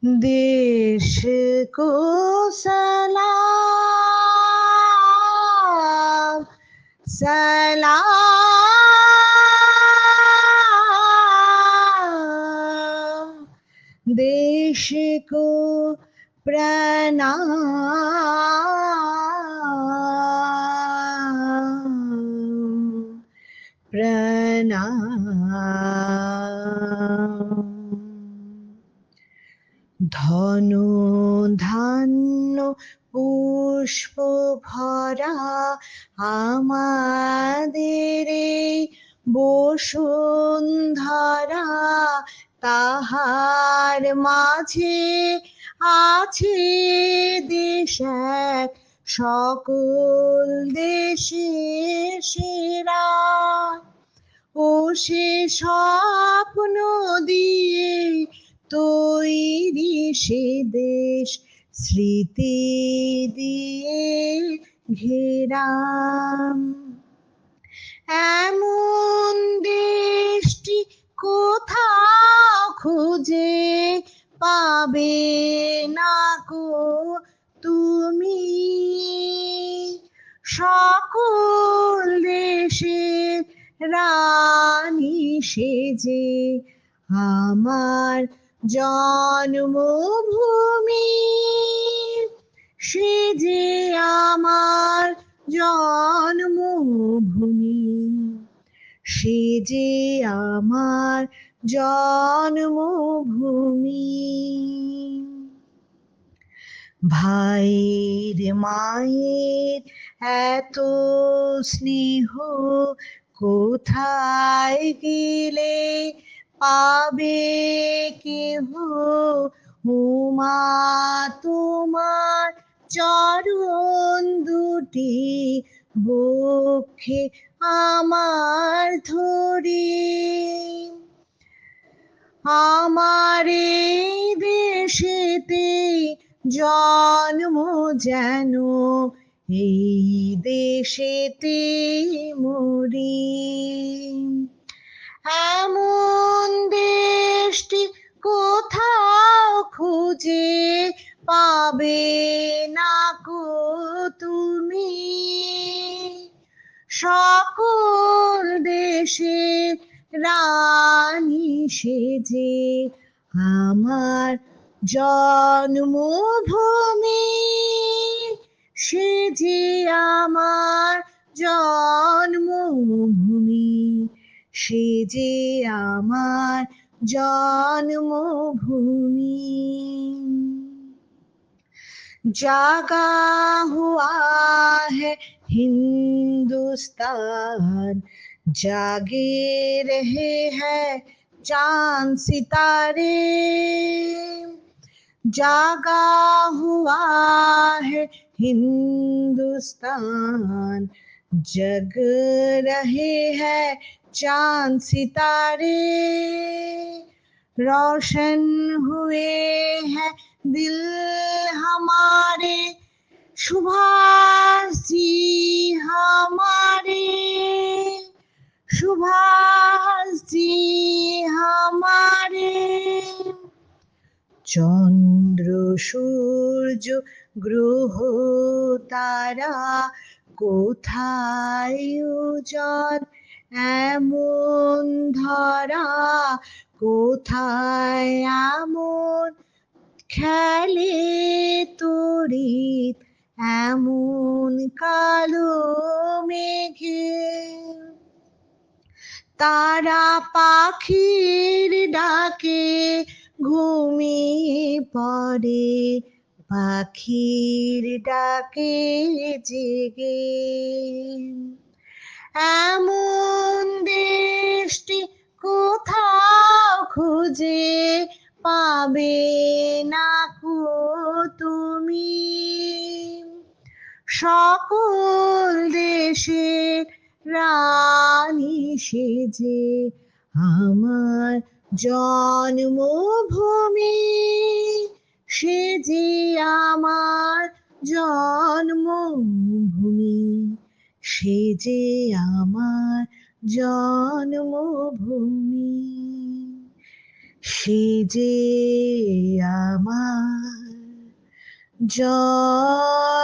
देश को सलाम सलाम, देश को प्रणाम प्रणाम। ধন ধান্য পুষ্প ভরা আমাদের এই বসুন্ধরা, তাহার মাঝে আছে দেশ এক সকল দেশের সেরা। ও সে স্বপ্ন দিয়ে তৈরি সে দেশ, স্মৃতি দিয়ে ঘেরা। এমন দেশটি কোথাও খুঁজে পাবে না কো তুমি। সকল দেশের রানী সেজে আমার জন্মভূমি, সে যে আমার জন্মভূমি, সে যে আমার জন্মভূমি। ভাইয়ের মায়ের এত স্নেহ কোথায় গেলে পাবে কেহ, উমা তোমার চরণ দুটি বক্ষে আমার ধরি। আমার এই দেশেতে জন্ম যেন এই দেশেতে মরি। এমন দেশটি কোথাও খুঁজে পাবে না কো তুমি। সকল দেশের রানী সেজে আমার জন্মভূমি, সে যে আমার জন্মভূমি, সে যে আমার জন্মভূমি। জাগা হুয়া है हिंदुस्तान, जागे रहे हैं चांद सितारे। जागा हुआ है हिंदुस्तान, जग रहे हैं चांद सितारे। रोशन हुए हैं दिल हमारे, सुभाष जी हमारे, सुभाष जी हमारे। চন্দ্র সূর্য গ্রহ তারা কোথায় উজ্জ্বল এমন ধরা, কোথায় এমন খেলে তড়িৎ এমন কালো মেঘে। তারা পাখির ডাকে ঘুমিয়ে পড়ে, পাখির ডাকে জেগে। এমন দেশটি কোথাও খুঁজে পাবে না কো তুমি। সকল দেশের রানী সেজে আমার জন্মভূমি, সে যে আমার জন্মভূমি, সে যে আমার জন্মভূমি, সে যে আমার জয়।